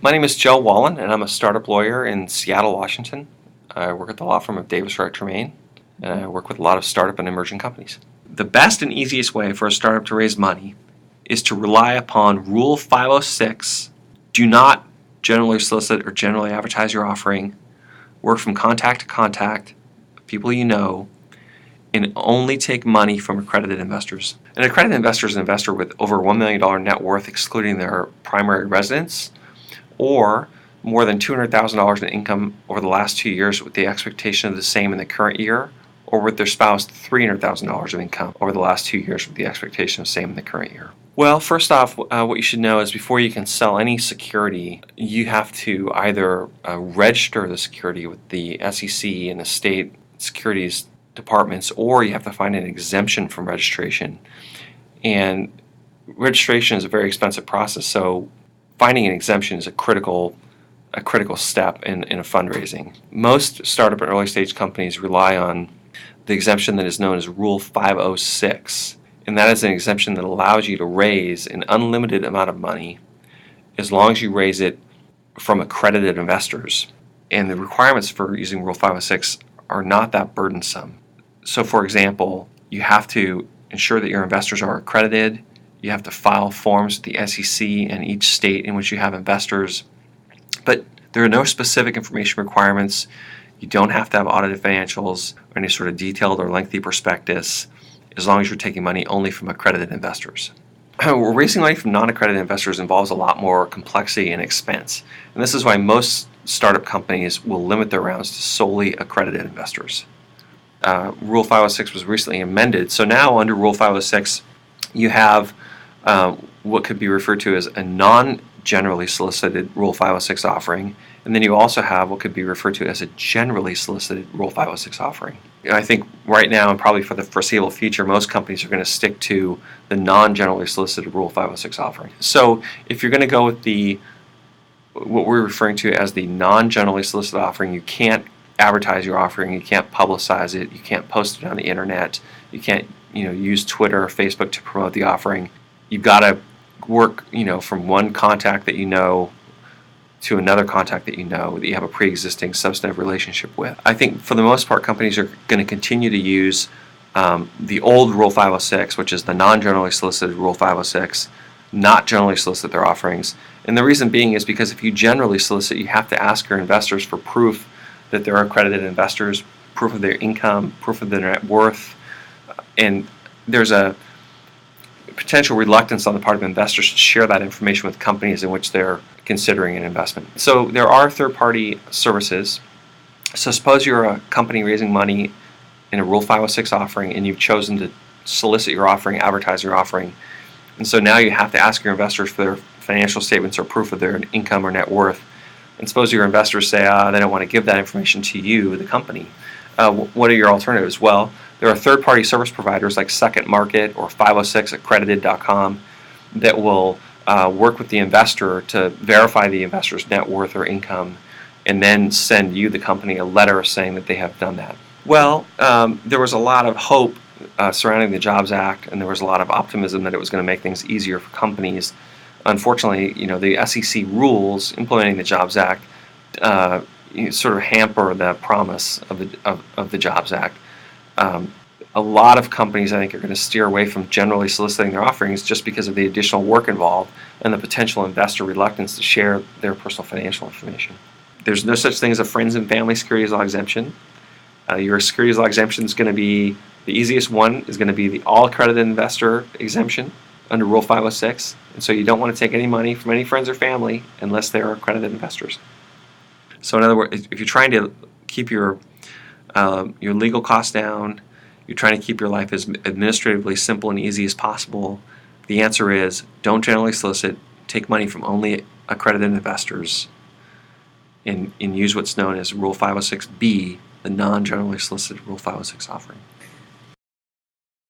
My name is Joe Wallen, and I'm a startup lawyer in Seattle, Washington. I work at the law firm of Davis Wright Tremaine, and I work with a lot of startup and emerging companies. The best and easiest way for a startup to raise money is to rely upon Rule 506. Do not generally solicit or generally advertise your offering. Work from contact to contact, people you know, and only take money from accredited investors. An accredited investor is an investor with over $1 million net worth, excluding their primary residence, or more than $200,000 in income over the last 2 years with the expectation of the same in the current year, or with their spouse $300,000 of income over the last 2 years with the expectation of the same in the current year. Well, first off, what you should know is before you can sell any security, you have to either register the security with the SEC and the state securities departments, or you have to find an exemption from registration. And registration is a very expensive process, so finding an exemption is a critical step in a fundraising. Most startup and early stage companies rely on the exemption that is known as Rule 506, and that is an exemption that allows you to raise an unlimited amount of money as long as you raise it from accredited investors. And the requirements for using Rule 506 are not that burdensome. So for example, you have to ensure that your investors are accredited. You have to file forms with the SEC in each state in which you have investors. But there are no specific information requirements. You don't have to have audited financials or any sort of detailed or lengthy prospectus, as long as you're taking money only from accredited investors. Raising money from non-accredited investors involves a lot more complexity and expense. And this is why most startup companies will limit their rounds to solely accredited investors. Rule 506 was recently amended, so now under Rule 506 you have what could be referred to as a non-generally solicited Rule 506 offering, and then you also have what could be referred to as a generally solicited Rule 506 offering. I think right now, and probably for the foreseeable future, most companies are going to stick to the non-generally solicited Rule 506 offering. So if you're going to go with what we're referring to as the non-generally solicited offering, you can't advertise your offering, you can't publicize it, you can't post it on the internet, you can't use Twitter or Facebook to promote the offering. You've got to work from one contact that you know to another contact that you know that you have a pre-existing substantive relationship with. I think for the most part companies are going to continue to use the old Rule 506, which is the non-generally solicited Rule 506, not generally solicit their offerings. And the reason being is because if you generally solicit, you have to ask your investors for proof that they're accredited investors, proof of their income, proof of their net worth, and there's a potential reluctance on the part of investors to share that information with companies in which they're considering an investment. So there are third-party services. So suppose you're a company raising money in a Rule 506 offering and you've chosen to solicit your offering, advertise your offering, and so now you have to ask your investors for their financial statements or proof of their income or net worth. And suppose your investors say they don't want to give that information to you, the company. What are your alternatives? Well, there are third-party service providers like Second Market or 506 accredited.com that will work with the investor to verify the investor's net worth or income and then send you, the company, a letter saying that they have done that. Well, there was a lot of hope surrounding the Jobs Act, and there was a lot of optimism that it was going to make things easier for companies. Unfortunately, the SEC rules implementing the Jobs Act sort of hamper the promise of the Jobs Act. A lot of companies, I think, are going to steer away from generally soliciting their offerings just because of the additional work involved and the potential investor reluctance to share their personal financial information. There's no such thing as a friends and family securities law exemption. Your securities law exemption is going to be, the easiest one is going to be the all accredited investor exemption under Rule 506, and so you don't want to take any money from any friends or family unless they're accredited investors. So in other words, if you're trying to keep your legal costs down, you're trying to keep your life as administratively simple and easy as possible, the answer is don't generally solicit, take money from only accredited investors, and use what's known as Rule 506B, the non-generally solicited Rule 506 offering.